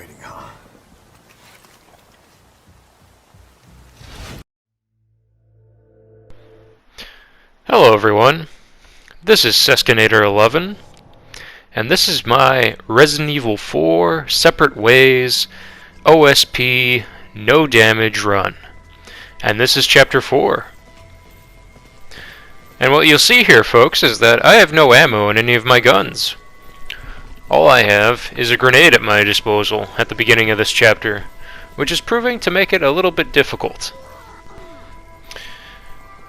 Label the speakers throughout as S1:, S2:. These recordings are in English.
S1: frustrating, huh?
S2: Hello everyone, this is Seskinator11, and this is my Resident Evil 4 Separate Ways OSP No Damage run. And this is Chapter 4. And what you'll see here, folks, is that I have no ammo in any of my guns. All I have is a grenade at my disposal at the beginning of this chapter, which is proving to make it a little bit difficult.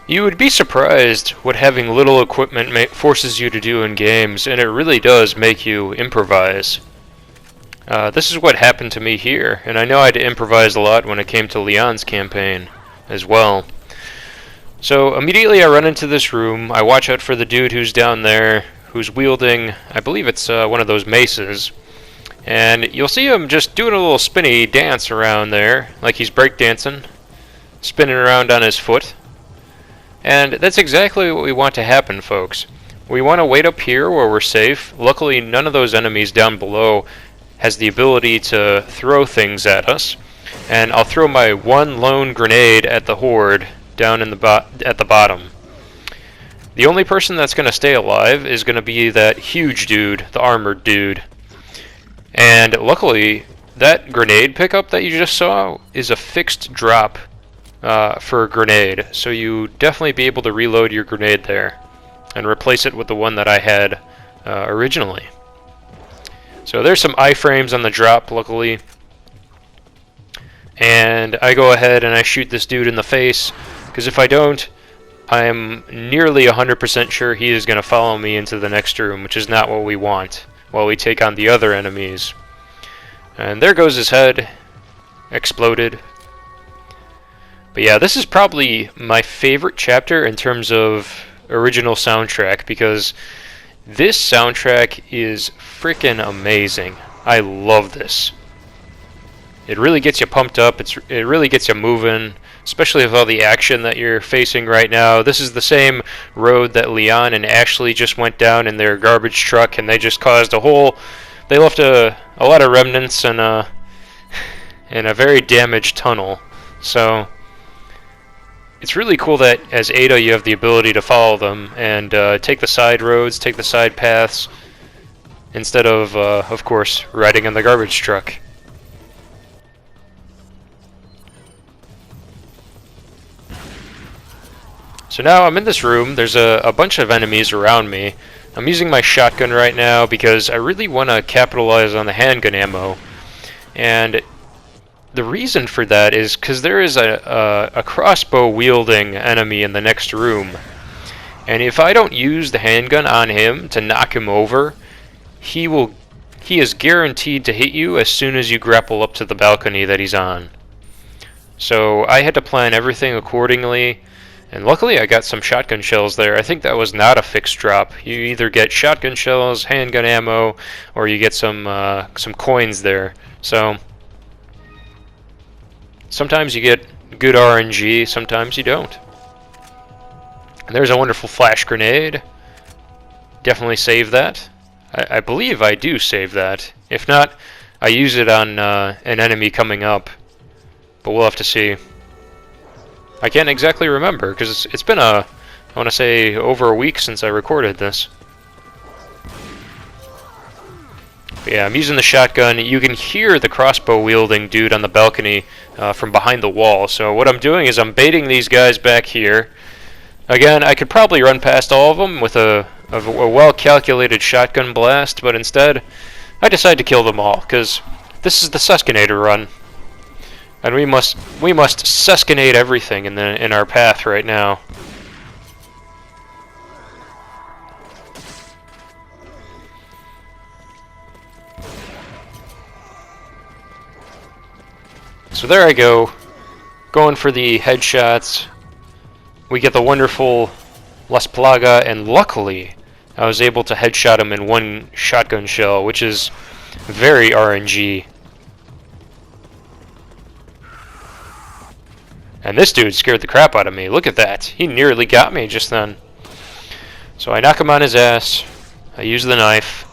S2: You would be surprised what having little equipment forces you to do in games, and it really does make you improvise. This is what happened to me here, and I know I had to improvise a lot when it came to Leon's campaign as well. So immediately I run into this room, I watch out for the dude who's down there, who's wielding, I believe it's one of those maces, and you'll see him just doing a little spinny dance around there, like he's breakdancing, spinning around on his foot. And that's exactly what we want to happen, folks. We want to wait up here where we're safe. Luckily, none of those enemies down below has the ability to throw things at us. And I'll throw my one lone grenade at the horde down in at the bottom. The only person that's going to stay alive is going to be that huge dude, the armored dude. And luckily, that grenade pickup that you just saw is a fixed drop for a grenade, so you definitely be able to reload your grenade there and replace it with the one that I had originally. So there's some iframes on the drop, luckily, and I go ahead and I shoot this dude in the face, because if I don't, I'm nearly 100% sure he is going to follow me into the next room, which is not what we want, while we take on the other enemies. And there goes his head, exploded. But yeah, this is probably my favorite chapter in terms of original soundtrack, because this soundtrack is freaking amazing. I love this. It really gets you pumped up, it really gets you moving, especially with all the action that you're facing right now. This is the same road that Leon and Ashley just went down in their garbage truck, and they just caused they left a lot of remnants in a very damaged tunnel. So it's really cool that as Ada you have the ability to follow them and take the side roads, take the side paths, instead of course, riding in the garbage truck. So now I'm in this room, there's a bunch of enemies around me. I'm using my shotgun right now because I really want to capitalize on the handgun ammo. And the reason for that is because there is a crossbow wielding enemy in the next room, and if I don't use the handgun on him to knock him over, he is guaranteed to hit you as soon as you grapple up to the balcony that he's on. So I had to plan everything accordingly, and luckily I got some shotgun shells there. I think that was not a fixed drop. You either get shotgun shells, handgun ammo, or you get some coins there. So sometimes you get good RNG, sometimes you don't. And there's a wonderful flash grenade. Definitely save that. I believe I do save that. If not, I use it on an enemy coming up. But we'll have to see. I can't exactly remember, because it's been I want to say, over a week since I recorded this. Yeah, I'm using the shotgun. You can hear the crossbow wielding dude on the balcony from behind the wall. So what I'm doing is I'm baiting these guys back here. Again, I could probably run past all of them with a well-calculated shotgun blast, but instead I decide to kill them all, because this is the Seskinator run. And we must Seskinate everything in our path right now. So there I go, going for the headshots. We get the wonderful Las Plaga, and luckily I was able to headshot him in one shotgun shell, which is very RNG. And this dude scared the crap out of me. Look at that. He nearly got me just then. So I knock him on his ass. I use the knife.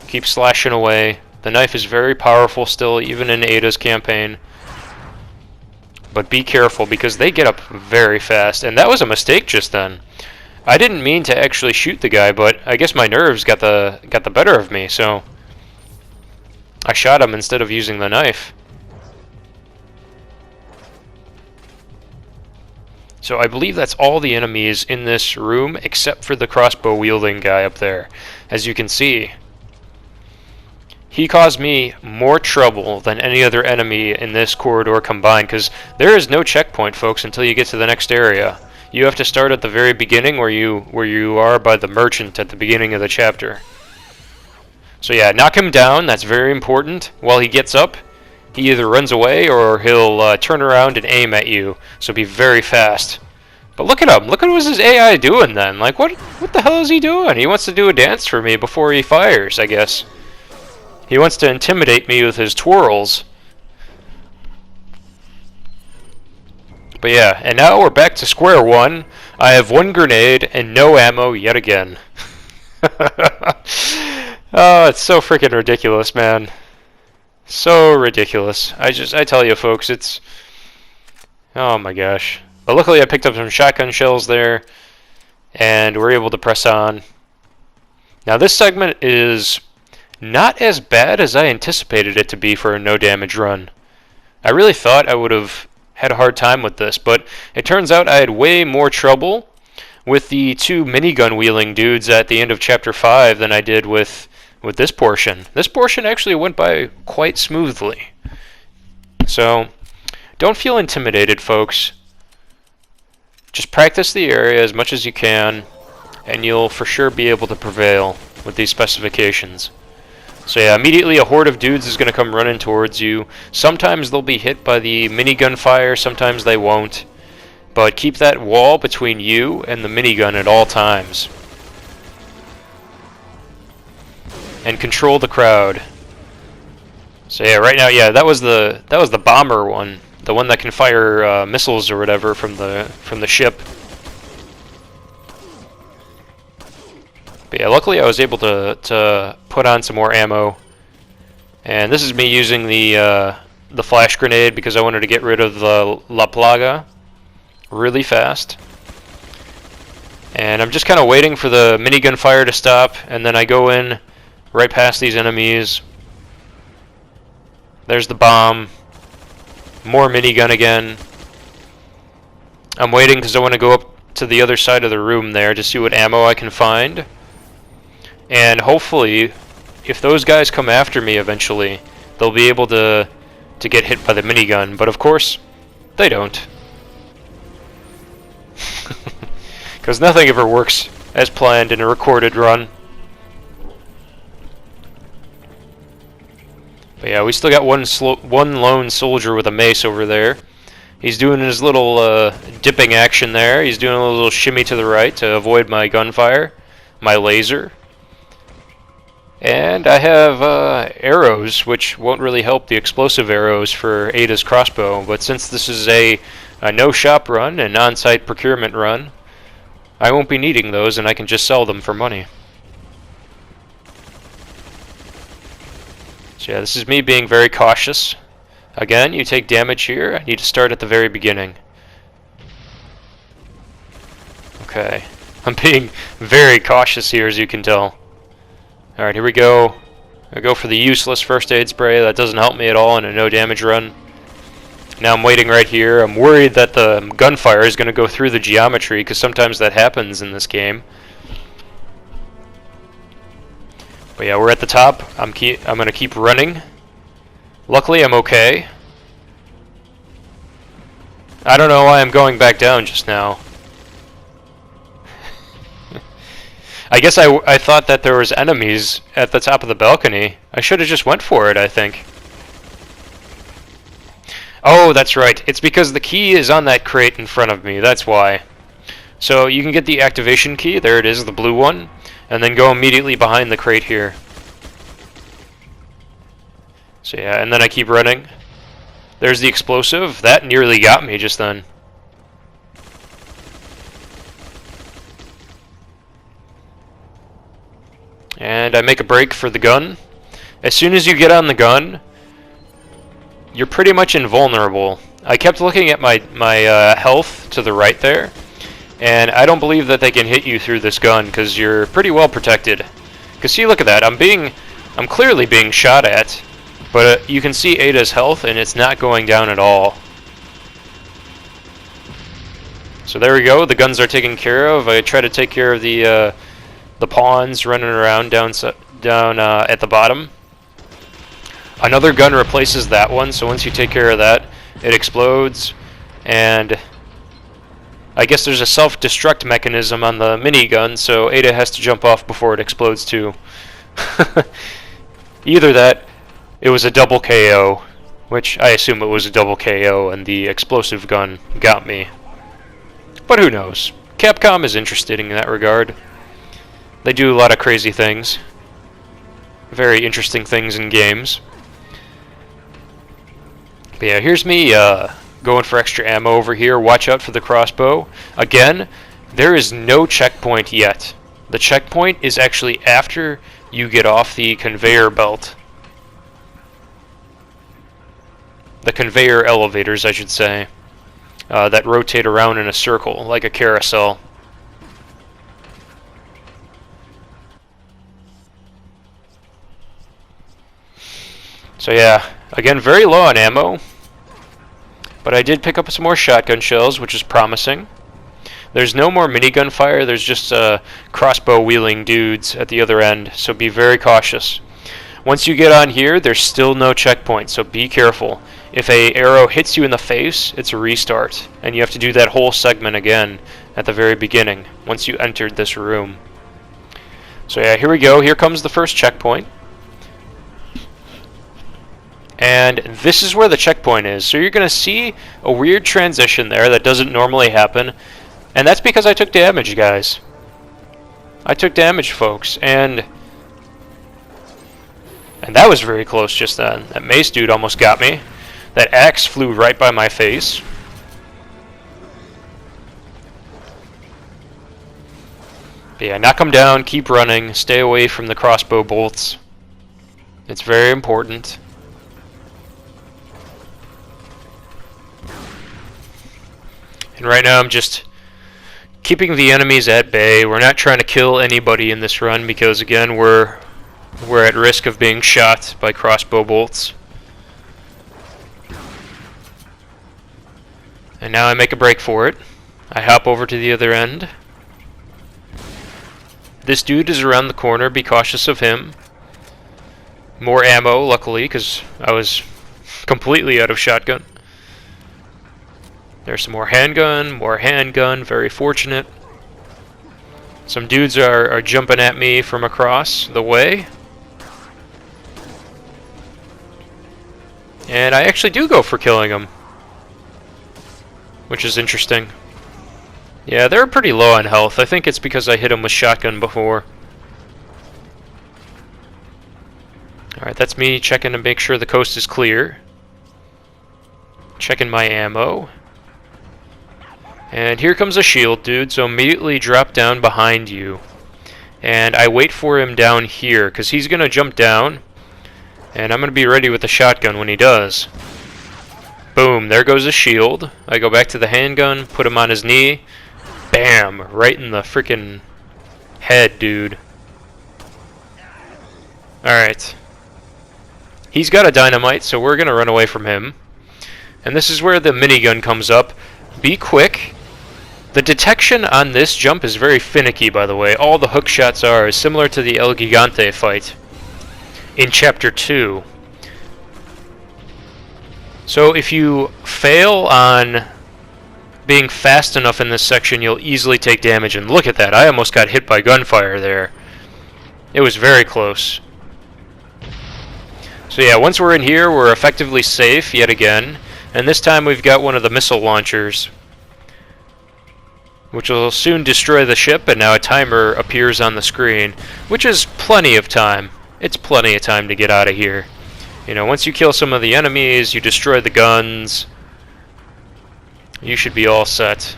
S2: Keep slashing away. The knife is very powerful still, even in Ada's campaign. But be careful, because they get up very fast. And that was a mistake just then. I didn't mean to actually shoot the guy, but I guess my nerves got the better of me, so I shot him instead of using the knife. So I believe that's all the enemies in this room, except for the crossbow wielding guy up there. As you can see, he caused me more trouble than any other enemy in this corridor combined, because there is no checkpoint, folks, until you get to the next area. You have to start at the very beginning where you are by the merchant at the beginning of the chapter. So yeah, knock him down, that's very important. While he gets up, he either runs away or he'll turn around and aim at you, so be very fast. But look at him, look at what his AI doing then. Like, what the hell is he doing? He wants to do a dance for me before he fires, I guess. He wants to intimidate me with his twirls. But yeah, and now we're back to square one. I have one grenade and no ammo yet again. Oh, it's so freaking ridiculous, man. So ridiculous. I tell you, folks, it's... Oh my gosh. But luckily I picked up some shotgun shells there, and we're able to press on. Now this segment is not as bad as I anticipated it to be for a no damage run. I really thought I would have had a hard time with this, but it turns out I had way more trouble with the two minigun wheeling dudes at the end of chapter 5 than I did with this portion. This portion actually went by quite smoothly. So don't feel intimidated, folks. Just practice the area as much as you can, and you'll for sure be able to prevail with these specifications. So yeah, immediately a horde of dudes is going to come running towards you. Sometimes they'll be hit by the minigun fire, sometimes they won't. But keep that wall between you and the minigun at all times. And control the crowd. So yeah, right now, yeah, that was the bomber one, the one that can fire missiles or whatever from the ship. But yeah, luckily I was able to put on some more ammo, and this is me using the flash grenade because I wanted to get rid of the La Plaga really fast. And I'm just kind of waiting for the minigun fire to stop, and then I go in right past these enemies. There's the bomb. More minigun again. I'm waiting because I want to go up to the other side of the room there to see what ammo I can find. And hopefully, if those guys come after me eventually, they'll be able to get hit by the minigun. But of course, they don't. Because nothing ever works as planned in a recorded run. But yeah, we still got one lone soldier with a mace over there. He's doing his little dipping action there. He's doing a little shimmy to the right to avoid my gunfire, my laser. And I have arrows, which won't really help the explosive arrows for Ada's crossbow, but since this is a no-shop run, an on-site procurement run, I won't be needing those, and I can just sell them for money. So yeah, this is me being very cautious. Again, you take damage here. I need to start at the very beginning. Okay. I'm being very cautious here, as you can tell. Alright, here we go. I go for the useless first aid spray. That doesn't help me at all in a no damage run. Now I'm waiting right here. I'm worried that the gunfire is going to go through the geometry, because sometimes that happens in this game. But yeah, we're at the top. I'm going to keep running. Luckily, I'm okay. I don't know why I'm going back down just now. I guess I thought that there was enemies at the top of the balcony. I should have just went for it, I think. Oh, that's right. It's because the key is on that crate in front of me. That's why. So you can get the activation key. There it is, the blue one. And then go immediately behind the crate here. So yeah, and then I keep running. There's the explosive. That nearly got me just then. And I make a break for the gun. As soon as you get on the gun, you're pretty much invulnerable. I kept looking at my health to the right there, and I don't believe that they can hit you through this gun because you're pretty well protected. Because see, look at that. I'm clearly being shot at, but you can see Ada's health, and it's not going down at all. So there we go. The guns are taken care of. I try to take care of the pawns running around down at the bottom. Another gun replaces that one, so once you take care of that, it explodes, and I guess there's a self-destruct mechanism on the minigun, so Ada has to jump off before it explodes too. Either that, it was a double KO, which I assume it was a double KO, and the explosive gun got me. But who knows? Capcom is interested in that regard. They do a lot of crazy things. Very interesting things in games. But yeah, here's me going for extra ammo over here. Watch out for the crossbow. Again, there is no checkpoint yet. The checkpoint is actually after you get off the conveyor belt. The conveyor elevators, I should say, that rotate around in a circle, like a carousel. So yeah, again, very low on ammo, but I did pick up some more shotgun shells, which is promising. There's no more minigun fire, there's just crossbow wheeling dudes at the other end, so be very cautious. Once you get on here, there's still no checkpoint, so be careful. If a arrow hits you in the face, it's a restart, and you have to do that whole segment again at the very beginning, once you entered this room. So yeah, here we go, here comes the first checkpoint. And this is where the checkpoint is. So you're going to see a weird transition there that doesn't normally happen. And that's because I took damage, guys. I took damage, folks. And that was very close just then. That mace dude almost got me. That axe flew right by my face. But yeah, knock him down, keep running, stay away from the crossbow bolts. It's very important. And right now I'm just keeping the enemies at bay. We're not trying to kill anybody in this run because, again, we're at risk of being shot by crossbow bolts. And now I make a break for it. I hop over to the other end. This dude is around the corner. Be cautious of him. More ammo, luckily, because I was completely out of shotgun. There's some more handgun, very fortunate. Some dudes are jumping at me from across the way. And I actually do go for killing them, which is interesting. Yeah, they're pretty low on health. I think it's because I hit them with shotgun before. Alright, that's me checking to make sure the coast is clear. Checking my ammo. And here comes a shield dude, so immediately drop down behind you. And I wait for him down here, because he's going to jump down. And I'm going to be ready with the shotgun when he does. Boom, there goes a shield. I go back to the handgun, put him on his knee. Bam, right in the frickin' head, dude. Alright. He's got a dynamite, so we're going to run away from him. And this is where the minigun comes up. Be quick. The detection on this jump is very finicky, by the way. All the hook shots are similar to the El Gigante fight in Chapter 2. So if you fail on being fast enough in this section, you'll easily take damage. And look at that, I almost got hit by gunfire there. It was very close. So yeah, once we're in here, we're effectively safe yet again. And this time we've got one of the missile launchers, which will soon destroy the ship, and now a timer appears on the screen, which is plenty of time. It's plenty of time to get out of here. You know, once you kill some of the enemies, you destroy the guns, you should be all set.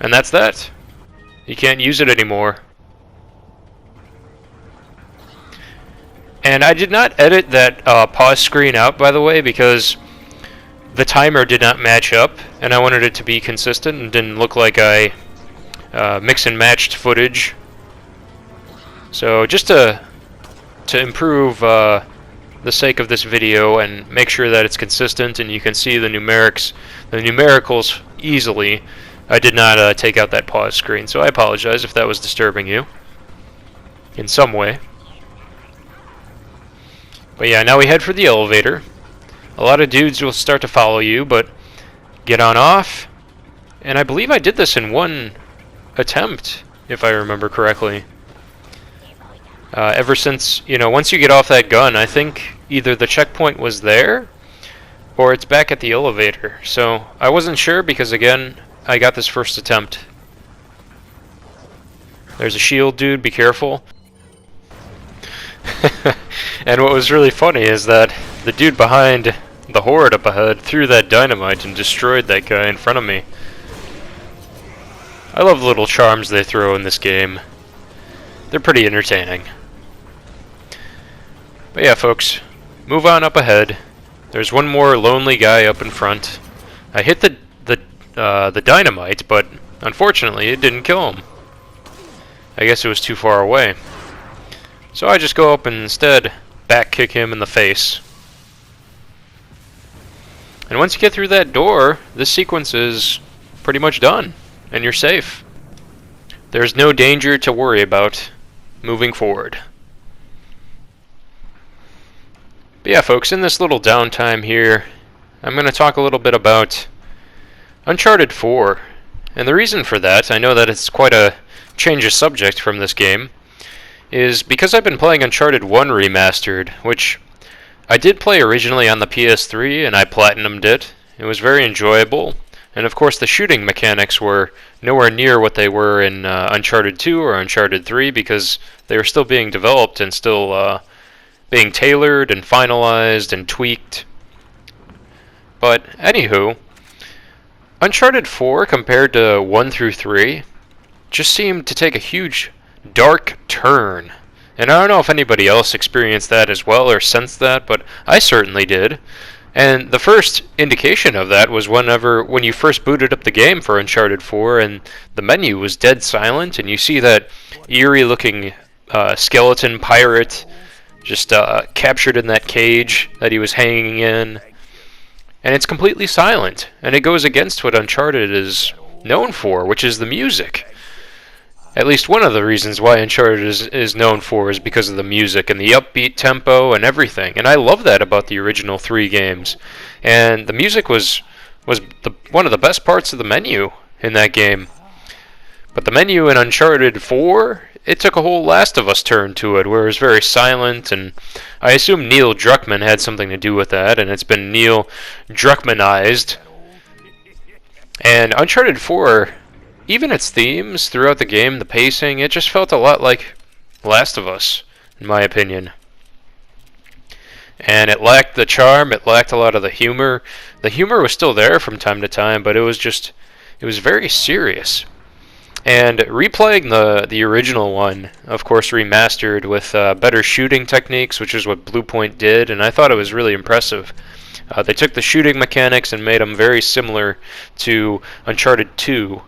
S2: And that's that. You can't use it anymore. And I did not edit that pause screen out, by the way, because the timer did not match up, and I wanted it to be consistent and didn't look like I mix and matched footage. So just to improve the sake of this video and make sure that it's consistent and you can see the numericals easily, I did not take out that pause screen. So I apologize if that was disturbing you in some way. But yeah, now we head for the elevator. A lot of dudes will start to follow you, but get on off. And I believe I did this in one attempt, if I remember correctly. Ever since, once you get off that gun, I think either the checkpoint was there, or it's back at the elevator. So I wasn't sure because, again, I got this first attempt. There's a shield, dude, be careful. And what was really funny is that the dude behind the horde up ahead threw that dynamite and destroyed that guy in front of me. I love the little charms they throw in this game. They're pretty entertaining. But yeah, folks, move on up ahead. There's one more lonely guy up in front. I hit the dynamite, but unfortunately it didn't kill him. I guess it was too far away. So I just go up and instead back kick him in the face. And once you get through that door, this sequence is pretty much done, and you're safe. There's no danger to worry about moving forward. But yeah, folks, in this little downtime here, I'm going to talk a little bit about Uncharted 4. And the reason for that, I know that it's quite a change of subject from this game, is because I've been playing Uncharted 1 Remastered, which I did play originally on the PS3, and I platinumed it. It was very enjoyable, and of course the shooting mechanics were nowhere near what they were in Uncharted 2 or Uncharted 3, because they were still being developed and still being tailored and finalized and tweaked. But anywho, Uncharted 4 compared to 1 through 3 just seemed to take a huge dark turn. And I don't know if anybody else experienced that as well or sensed that, but I certainly did. And the first indication of that was when you first booted up the game for Uncharted 4 and the menu was dead silent and you see that eerie looking skeleton pirate just captured in that cage that he was hanging in. And it's completely silent. And it goes against what Uncharted is known for, which is the music. At least one of the reasons why Uncharted is known for is because of the music and the upbeat tempo and everything. And I love that about the original 3 games. And the music was one of the best parts of the menu in that game. But the menu in Uncharted 4, it took a whole Last of Us turn to it, where it was very silent, and I assume Neil Druckmann had something to do with that, and it's been Neil Druckmannized. And Uncharted 4, even its themes throughout the game, the pacing, it just felt a lot like Last of Us, in my opinion. And it lacked the charm, it lacked a lot of the humor. The humor was still there from time to time, but it was very serious. And replaying the original one, of course remastered with better shooting techniques, which is what Bluepoint did, and I thought it was really impressive. They took the shooting mechanics and made them very similar to Uncharted 2,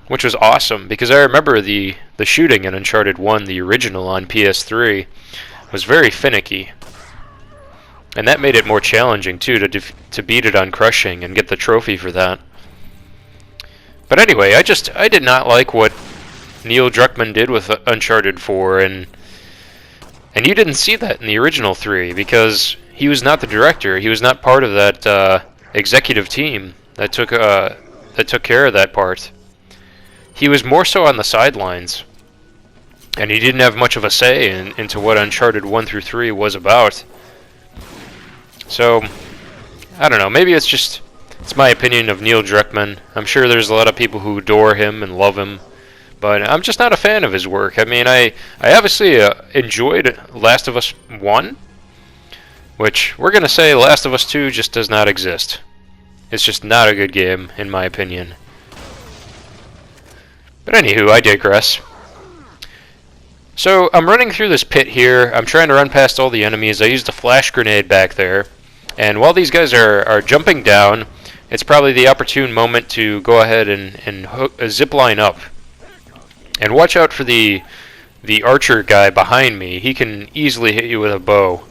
S2: which was awesome, because I remember the shooting in Uncharted 1, the original on PS3, was very finicky. And that made it more challenging, too, to beat it on crushing and get the trophy for that. But anyway, I did not like what Neil Druckmann did with Uncharted 4, and you didn't see that in the original 3, because he was not the director. He was not part of that executive team that took care of that part. He was more so on the sidelines, and he didn't have much of a say into what Uncharted 1 through 3 was about. So, I don't know, maybe it's my opinion of Neil Druckmann. I'm sure there's a lot of people who adore him and love him, but I'm just not a fan of his work. I mean, I obviously enjoyed Last of Us 1, which we're going to say Last of Us 2 just does not exist. It's just not a good game, in my opinion. But anywho, I digress. So I'm running through this pit here. I'm trying to run past all the enemies. I used a flash grenade back there. And while these guys are jumping down, it's probably the opportune moment to go ahead and zip line up. And watch out for the archer guy behind me. He can easily hit you with a bow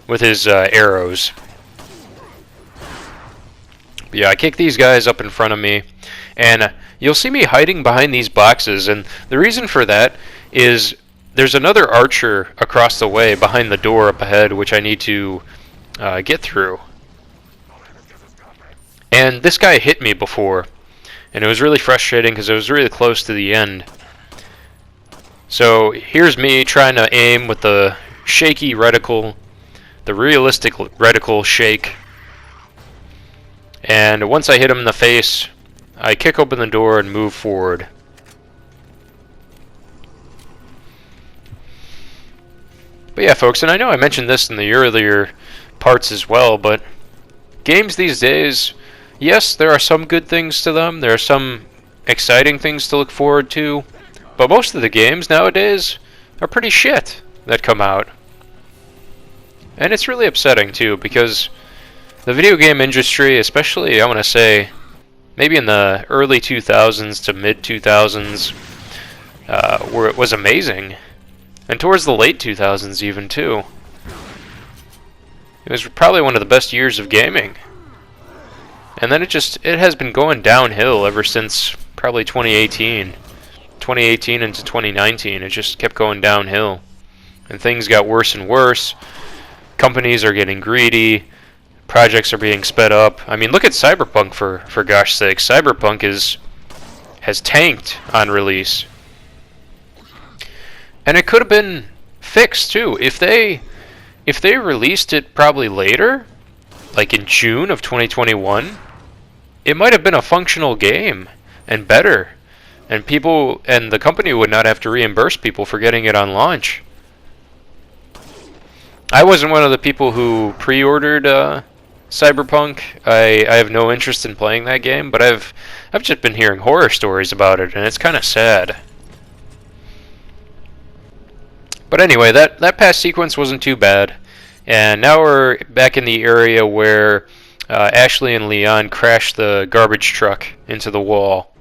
S2: with his arrows. But yeah, I kick these guys up in front of me, and you'll see me hiding behind these boxes, and the reason for that is there's another archer across the way behind the door up ahead, which I need to get through. And this guy hit me before, and it was really frustrating because it was really close to the end. So here's me trying to aim with the shaky reticle, the realistic reticle shake. And once I hit him in the face, I kick open the door and move forward. But yeah, folks, and I know I mentioned this in the earlier parts as well, but games these days, yes, there are some good things to them. There are some exciting things to look forward to. But most of the games nowadays are pretty shit that come out. And it's really upsetting, too, because the video game industry, especially, I want to say, maybe in the early 2000s to mid-2000s, where it was amazing. And towards the late 2000s even, too. It was probably one of the best years of gaming. And then it has been going downhill ever since probably 2018. 2018 into 2019, it just kept going downhill. And things got worse and worse. Companies are getting greedy. Projects are being sped up. I mean, look at Cyberpunk for gosh sakes. Cyberpunk has tanked on release. And it could have been fixed too. If they released it probably later, like in June of 2021, it might have been a functional game and better. And the company would not have to reimburse people for getting it on launch. I wasn't one of the people who pre-ordered Cyberpunk. I have no interest in playing that game, but I've just been hearing horror stories about it, and it's kind of sad. But anyway, that past sequence wasn't too bad, and now we're back in the area where Ashley and Leon crashed the garbage truck into the wall.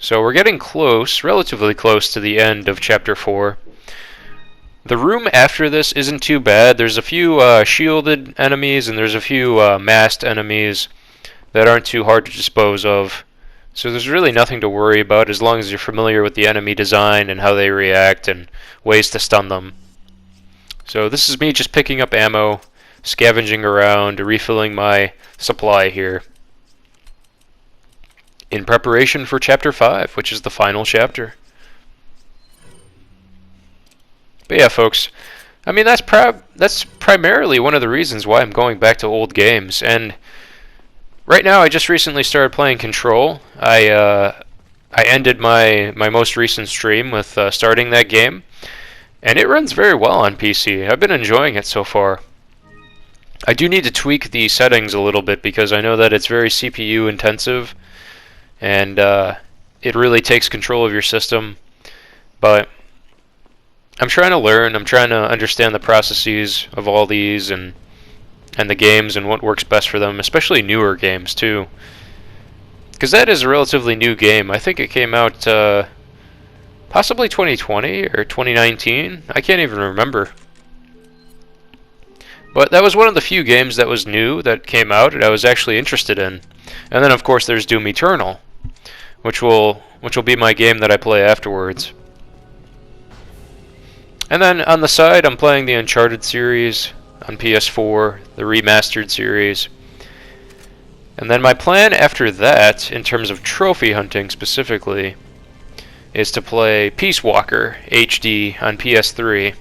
S2: So we're getting close, relatively close to the end of Chapter 4. The room after this isn't too bad. There's a few shielded enemies and there's a few masked enemies that aren't too hard to dispose of. So there's really nothing to worry about as long as you're familiar with the enemy design and how they react and ways to stun them. So this is me just picking up ammo, scavenging around, refilling my supply here, in preparation for Chapter 5, which is the final chapter. But yeah, folks, I mean, that's primarily one of the reasons why I'm going back to old games. And right now, I just recently started playing Control. I ended my most recent stream with starting that game, and it runs very well on PC. I've been enjoying it so far. I do need to tweak the settings a little bit because I know that it's very CPU intensive, and it really takes control of your system. But I'm trying to learn. I'm trying to understand the processes of all these and the games and what works best for them, especially newer games too. Because that is a relatively new game. I think it came out possibly 2020 or 2019. I can't even remember. But that was one of the few games that was new that came out and I was actually interested in. And then of course there's Doom Eternal, which will be my game that I play afterwards. And then on the side, I'm playing the Uncharted series on PS4, the remastered series. And then my plan after that, in terms of trophy hunting specifically, is to play Peace Walker HD on PS3.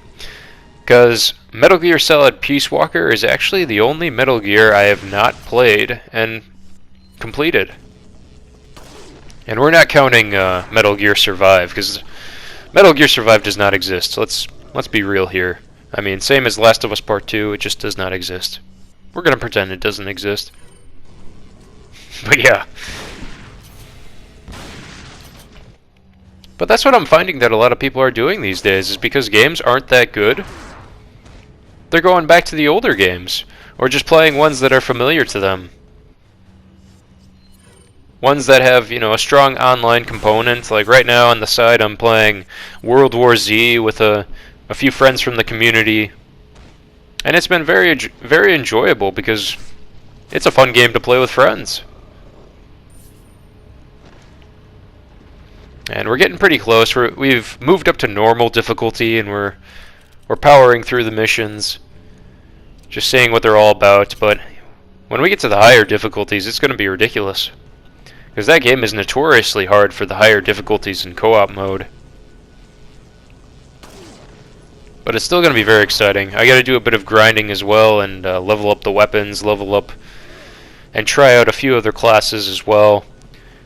S2: Because Metal Gear Solid Peace Walker is actually the only Metal Gear I have not played and completed. And we're not counting Metal Gear Survive, because Metal Gear Survive does not exist. Let's be real here. I mean, same as Last of Us Part 2, it just does not exist. We're gonna pretend it doesn't exist. But yeah. But that's what I'm finding that a lot of people are doing these days, is because games aren't that good. They're going back to the older games, or just playing ones that are familiar to them. Ones that have, a strong online component. Like right now on the side, I'm playing World War Z with a few friends from the community. And it's been very, very enjoyable because it's a fun game to play with friends. And we're getting pretty close. We've moved up to normal difficulty, and we're powering through the missions, just seeing what they're all about. But when we get to the higher difficulties, it's going to be ridiculous, because that game is notoriously hard for the higher difficulties in co-op mode. But it's still going to be very exciting. I got to do a bit of grinding as well, and level up the weapons, level up, and try out a few other classes as well.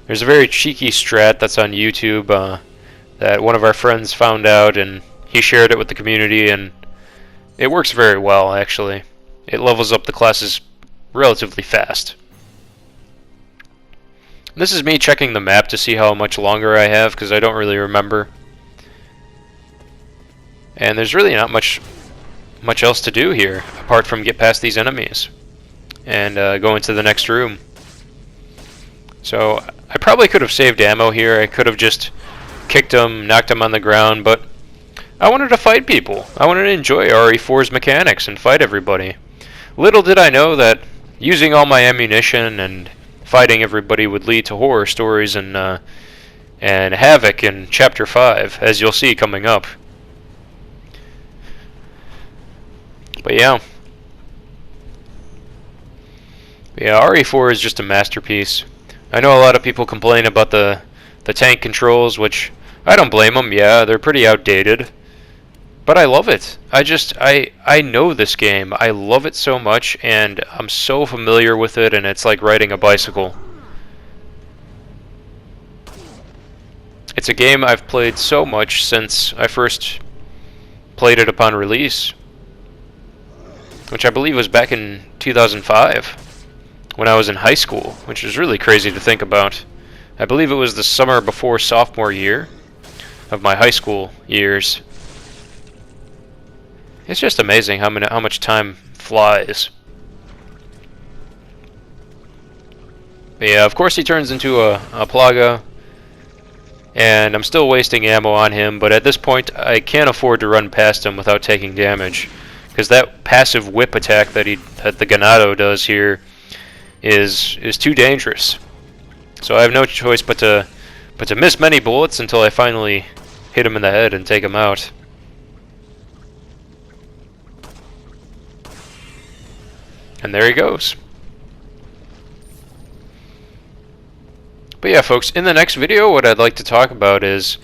S2: There's a very cheeky strat that's on YouTube that one of our friends found out, and he shared it with the community, and it works very well, actually. It levels up the classes relatively fast. This is me checking the map to see how much longer I have, because I don't really remember. And there's really not much else to do here, apart from get past these enemies and go into the next room. So I probably could have saved ammo here. I could have just kicked them, knocked them on the ground, but I wanted to fight people. I wanted to enjoy RE4's mechanics and fight everybody. Little did I know that using all my ammunition and fighting everybody would lead to horror stories and havoc in Chapter 5, as you'll see coming up. But yeah, RE4 is just a masterpiece. I know a lot of people complain about the tank controls, which I don't blame them. Yeah, they're pretty outdated, but I love it. I know this game. I love it so much, and I'm so familiar with it, and it's like riding a bicycle. It's a game I've played so much since I first played it upon release, which I believe was back in 2005. When I was in high school, which is really crazy to think about. I believe it was the summer before sophomore year of my high school years. It's just amazing how much time flies. But yeah, of course he turns into a plaga, and I'm still wasting ammo on him, but at this point I can't afford to run past him without taking damage, because that passive whip attack that the Ganado does here is too dangerous. So I have no choice but to miss many bullets until I finally hit him in the head and take him out. And there he goes. But yeah, folks, in the next video, what I'd like to talk about is,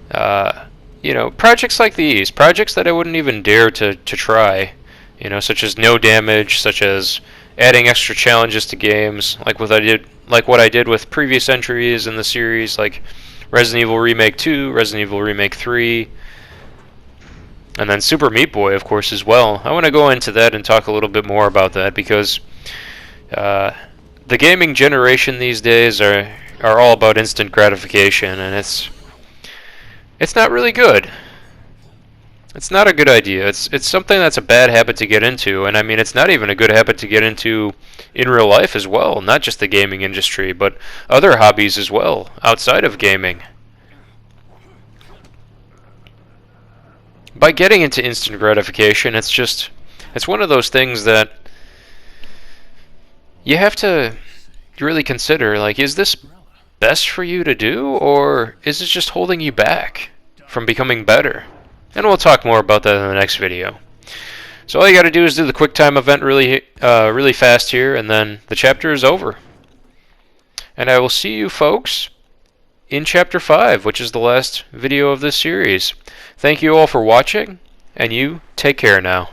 S2: projects like these, projects that I wouldn't even dare to try, such as no damage, such as adding extra challenges to games, like what I did with previous entries in the series, like Resident Evil Remake 2, Resident Evil Remake 3, and then Super Meat Boy, of course, as well. I want to go into that and talk a little bit more about that, because the gaming generation these days are all about instant gratification, and it's not really good. It's not a good idea. It's something that's a bad habit to get into, and I mean, it's not even a good habit to get into in real life as well, not just the gaming industry, but other hobbies as well, outside of gaming. By getting into instant gratification, it's one of those things that you have to really consider, like, is this best for you to do, or is it just holding you back from becoming better? And we'll talk more about that in the next video. So all you got to do is do the quick time event really fast here, and then the chapter is over. And I will see you folks in Chapter 5, which is the last video of this series. Thank you all for watching, and you take care now.